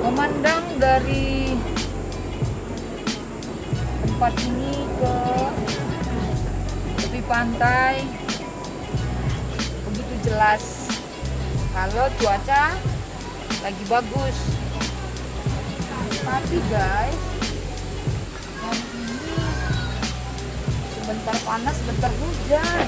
Memandang dari tempat ini ke tepi pantai begitu jelas kalau cuaca lagi bagus. Tapi guys, hari ini sebentar panas, sebentar hujan.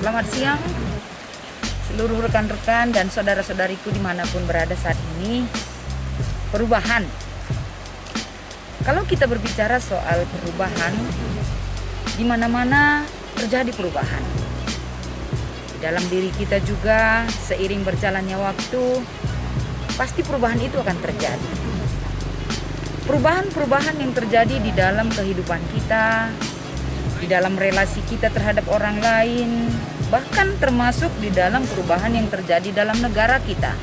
Selamat siang seluruh rekan-rekan dan saudara-saudariku dimanapun berada saat ini. Perubahan. Kalau kita berbicara soal perubahan, di mana-mana terjadi perubahan. Di dalam diri kita juga, seiring berjalannya waktu, pasti perubahan itu akan terjadi. perubahan-perubahan yang terjadi di dalam kehidupan kita, di dalam relasi kita terhadap orang lain, bahkan termasuk di dalam perubahan yang terjadi dalam negara kita.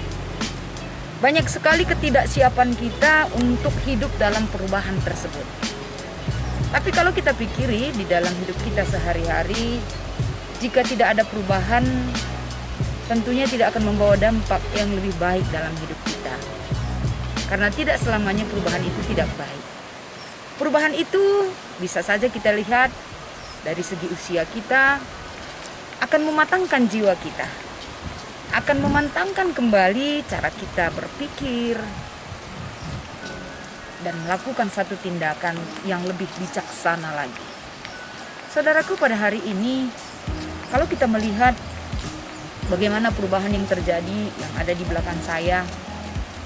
Banyak sekali ketidaksiapan kita untuk hidup dalam perubahan tersebut. Tapi kalau kita pikiri di dalam hidup kita sehari-hari, jika tidak ada perubahan, tentunya tidak akan membawa dampak yang lebih baik dalam hidup kita. Karena tidak selamanya perubahan itu tidak baik. Perubahan itu bisa saja kita lihat dari segi usia kita, akan mematangkan jiwa kita, akan memantangkan kembali cara kita berpikir, dan melakukan satu tindakan yang lebih bijaksana lagi. Saudaraku, pada hari ini, kalau kita melihat bagaimana perubahan yang terjadi yang ada di belakang saya,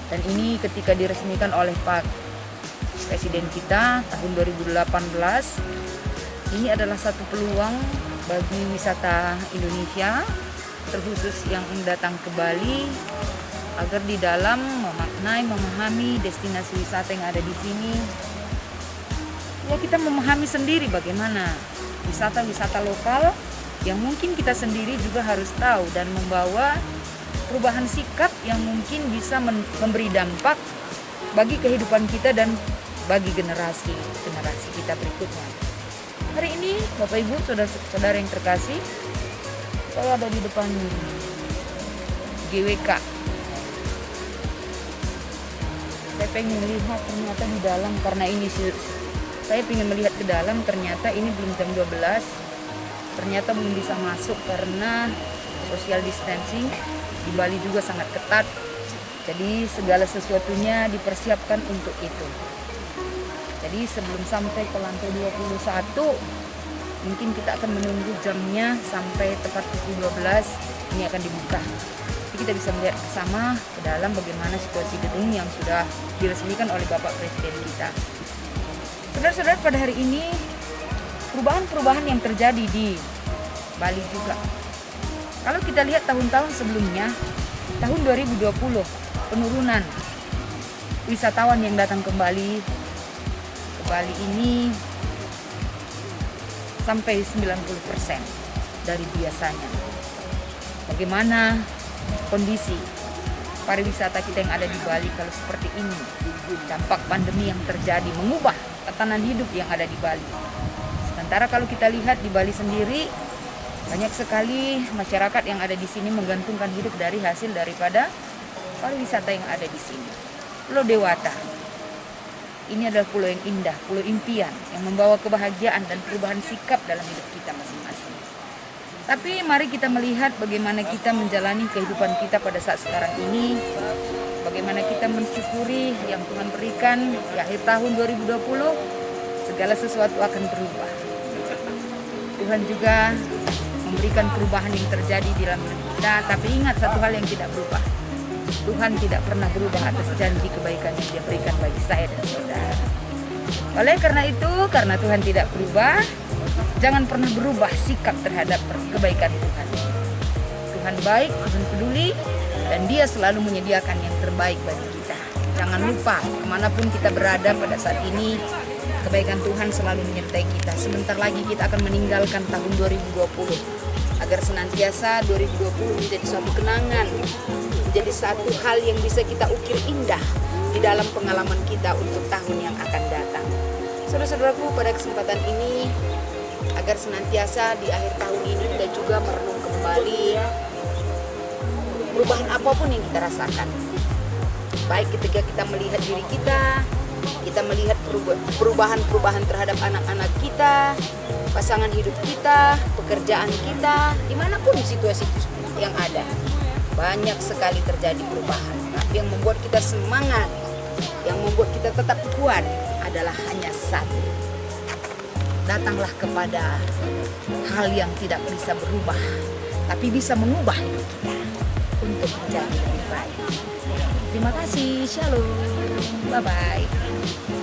dan ini ketika diresmikan oleh Pak Presiden kita tahun 2018, ini adalah satu peluang bagi wisata Indonesia, terkhusus yang datang ke Bali, agar di dalam memaknai, memahami destinasi wisata yang ada di sini. Ya, kita memahami sendiri bagaimana wisata-wisata lokal yang mungkin kita sendiri juga harus tahu dan membawa perubahan sikap yang mungkin bisa memberi dampak bagi kehidupan kita dan bagi generasi kita berikutnya. Hari ini Bapak Ibu, saudara-saudara yang terkasih, saya ada di depan GWK. Saya pengen melihat ternyata di dalam, karena ini saya ingin melihat ke dalam, ternyata ini belum jam 12. Ternyata belum bisa masuk karena social distancing di Bali juga sangat ketat. Jadi segala sesuatunya dipersiapkan untuk itu. Jadi sebelum sampai ke lantai 21, mungkin kita akan menunggu jamnya sampai tepat pukul 12, ini akan dibuka. Jadi kita bisa melihat bersama ke dalam bagaimana situasi gedung yang sudah diresmikan oleh Bapak Presiden kita. Saudara-saudara, pada hari ini perubahan-perubahan yang terjadi di Bali juga. Kalau kita lihat tahun-tahun sebelumnya, tahun 2020, penurunan wisatawan yang datang ke Bali ini sampai 90% dari biasanya. Bagaimana kondisi pariwisata kita yang ada di Bali kalau seperti ini? Dampak pandemi yang terjadi mengubah tatanan hidup yang ada di Bali. Sementara kalau kita lihat di Bali sendiri, banyak sekali masyarakat yang ada di sini menggantungkan hidup dari hasil daripada pariwisata yang ada di sini. Pulau Dewata. Ini adalah pulau yang indah, pulau impian yang membawa kebahagiaan dan perubahan sikap dalam hidup kita masing-masing. Tapi mari kita melihat bagaimana kita menjalani kehidupan kita pada saat sekarang ini. Bagaimana kita mensyukuri yang Tuhan berikan di akhir tahun 2020, segala sesuatu akan berubah. Tuhan juga memberikan perubahan yang terjadi di dalam hidup kita, tapi ingat satu hal yang tidak berubah. Tuhan tidak pernah berubah atas janji kebaikan yang Dia berikan bagi saya dan saudara. Oleh karena itu, karena Tuhan tidak berubah, jangan pernah berubah sikap terhadap kebaikan Tuhan. Tuhan baik, Tuhan peduli, dan Dia selalu menyediakan yang terbaik bagi kita. Jangan lupa, kemanapun kita berada pada saat ini, kebaikan Tuhan selalu menyertai kita. Sebentar lagi kita akan meninggalkan tahun 2020, agar senantiasa 2020 menjadi suatu kenangan, menjadi satu hal yang bisa kita ukir indah di dalam pengalaman kita untuk tahun yang akan datang. Saudara-saudaraku, pada kesempatan ini, agar senantiasa di akhir tahun ini kita juga merenung kembali perubahan apapun yang kita rasakan. Baik ketika kita melihat diri kita melihat perubahan-perubahan terhadap anak-anak kita, pasangan hidup kita, pekerjaan kita, dimanapun situasi yang ada. Banyak sekali terjadi perubahan, tapi yang membuat kita semangat, yang membuat kita tetap kuat adalah hanya satu. Datanglah kepada hal yang tidak bisa berubah, tapi bisa mengubah hidup kita untuk menjadi lebih baik. Terima kasih, shalom, bye-bye.